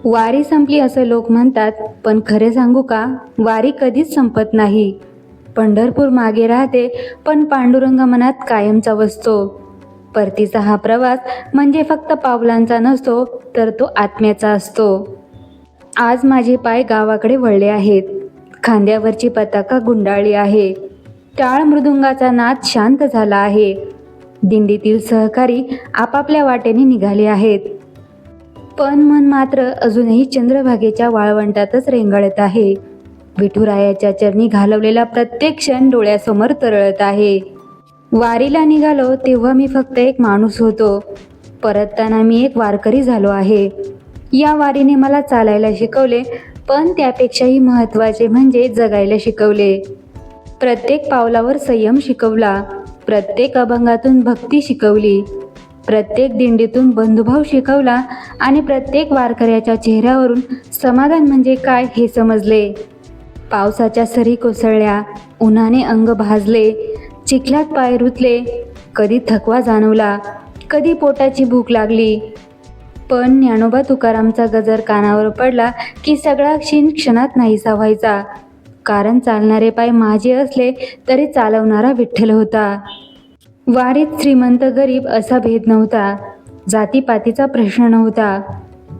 वारी संपली असं लोक म्हणतात, पण खरे सांगू का, वारी कधीच संपत नाही. पंढरपूर मागे राहते, पण पांडुरंग मनात कायमचा वसतो. परतीचा हा प्रवास म्हणजे फक्त पावलांचा नसतो, तर तो आत्म्याचा असतो. आज माझे पाय गावाकडे वळले आहेत. खांद्यावरची पताका गुंडाळली आहे. टाळ मृदुंगाचा नाद शांत झाला आहे. दिंडीतील सहकारी आपापल्या वाटेने निघाले आहेत. पण मन मात्र अजूनही चंद्रभागेच्या वाळवंटातच रेंगाळत आहे. विठुरायाच्या चरणी घालवलेला प्रत्येक क्षण डोळ्यासमोर तरळत आहे. वारीला निघालो तेव्हा मी फक्त एक माणूस होतो. परतताना मी एक वारकरी झालो आहे. या वारीने मला चालायला शिकवले, पण त्यापेक्षाही महत्त्वाचे म्हणजे जगायला शिकवले. प्रत्येक पावलावर संयम शिकवला. प्रत्येक अभंगातून भक्ती शिकवली. प्रत्येक दिंडीतून बंधुभाव शिकवला आणि प्रत्येक वारकऱ्याच्या चेहऱ्यावरून समाधान म्हणजे काय हे समजले. पावसाच्या सरी कोसळल्या, उन्हाने अंग भाजले, चिखलात पाय रुतले, कधी थकवा जाणवला, कधी पोटाची भूक लागली. पण ज्ञानोबा तुकारामचा गजर कानावर पडला की सगळा क्षणात नाहीसा व्हायचा. कारण चालणारे पाय माझे असले तरी चालवणारा विठ्ठल होता. वारीत श्रीमंत गरीब असा भेद नव्हता. जातीपातीचा प्रश्न नव्हता.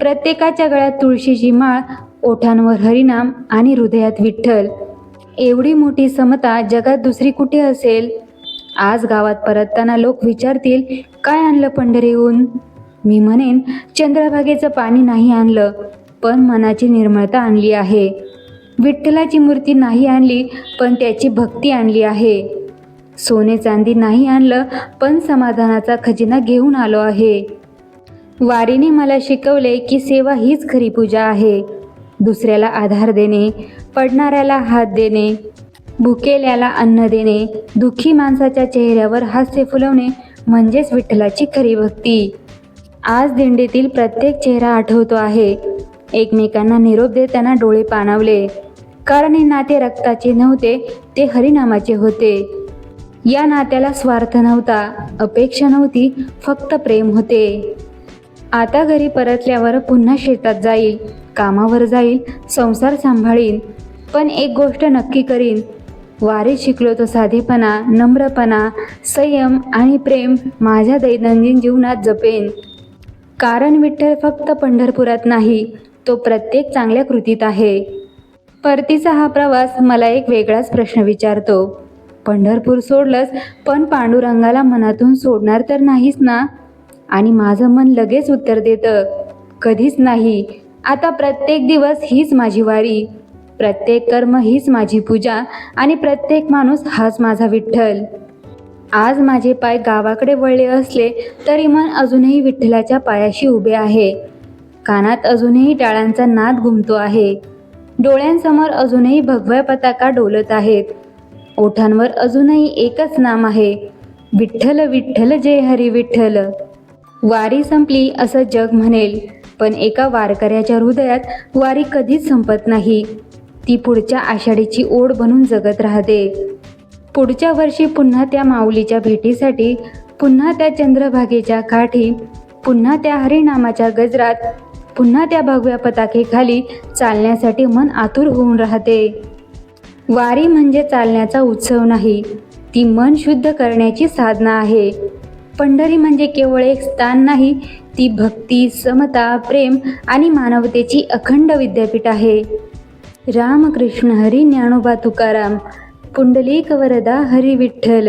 प्रत्येकाच्या गळ्यात तुळशीची माळ, ओठांवर हरिनाम आणि हृदयात विठ्ठल. एवढी मोठी समता जगात दुसरी कुठे असेल? आज गावात परतताना लोक विचारतील, काय आणलं पंढरीहून? मी म्हणेन, चंद्रभागेचं पाणी नाही आणलं, पण मनाची निर्मळता आणली आहे. विठ्ठलाची मूर्ती नाही आणली, पण त्याची भक्ती आणली आहे. सोने चांदी नाही आणलं, पण समाधानाचा खजिना घेऊन आलो आहे. वारीने मला शिकवले की सेवा हीच खरी पूजा आहे. दुसऱ्याला आधार देणे, पडणाऱ्याला हात देणे, भुकेल्याला अन्न देणे, दुःखी माणसाच्या चेहऱ्यावर हास्य फुलवणे म्हणजेच विठ्ठलाची खरी भक्ती. आज दिंडीतील प्रत्येक चेहरा आठवतो आहे. एकमेकांना निरोप देताना डोळे पाणावले. कारण हे नाते रक्ताचे नव्हते, ते हरिनामाचे होते. या नात्याला स्वार्थ नव्हता, अपेक्षा नव्हती, फक्त प्रेम होते. आता घरी परतल्यावर पुन्हा शेतात जाईल, कामावर जाईल, संसार सांभाळीन, पण एक गोष्ट नक्की करीन. वारीत शिकलो तो साधेपणा, नम्रपणा, संयम आणि प्रेम माझ्या दैनंदिन जीवनात जपेन. कारण विठ्ठल फक्त पंढरपुरात नाही, तो प्रत्येक चांगल्या कृतीत आहे. परतीचा हा प्रवास मला एक वेगळाच प्रश्न विचारतो. पंढरपूर सोडलंस, पण पांडुरंगाला मनातून सोडणार तर नाहीस ना? आणि माझं मन लगेच उत्तर देतं, कधीच नाही. आता प्रत्येक दिवस हीच माझी वारी, प्रत्येक कर्म हीच माझी पूजा आणि प्रत्येक माणूस हाच माझा विठ्ठल. आज माझे पाय गावाकडे वळले असले तरी मन अजूनही विठ्ठलाच्या पायाशी उभे आहे. कानात अजूनही टाळांचा नाद घुमतो आहे. डोळ्यांसमोर अजूनही भगव्या पताका डोलत आहेत. ओठांवर अजूनही एकच नाम आहे, विठ्ठल विठ्ठल जय हरी विठ्ठल. वारी संपली असं जग म्हणेल, पण एका वारकऱ्याच्या हृदयात वारी कधीच संपत नाही. ती पुढच्या आषाढीची ओढ बनून जगत राहते. पुढच्या वर्षी पुन्हा त्या माऊलीच्या भेटीसाठी, पुन्हा त्या चंद्रभागेच्या काठी, पुन्हा त्या हरिनामाच्या गजरात, पुन्हा त्या भगव्या पताकेखाली चालण्यासाठी मन आतुर होऊन राहते. वारी म्हणजे चालण्याचा उत्सव नाही, ती मन शुद्ध करण्याची साधना आहे. पंढरी म्हणजे केवळ एक स्थान नाही, ती भक्ती, समता, प्रेम आणि मानवतेची अखंड विद्यापीठ आहे. रामकृष्ण हरी ज्ञानोबा तुकाराम. पुंडलिक वरदा हरी विठ्ठल.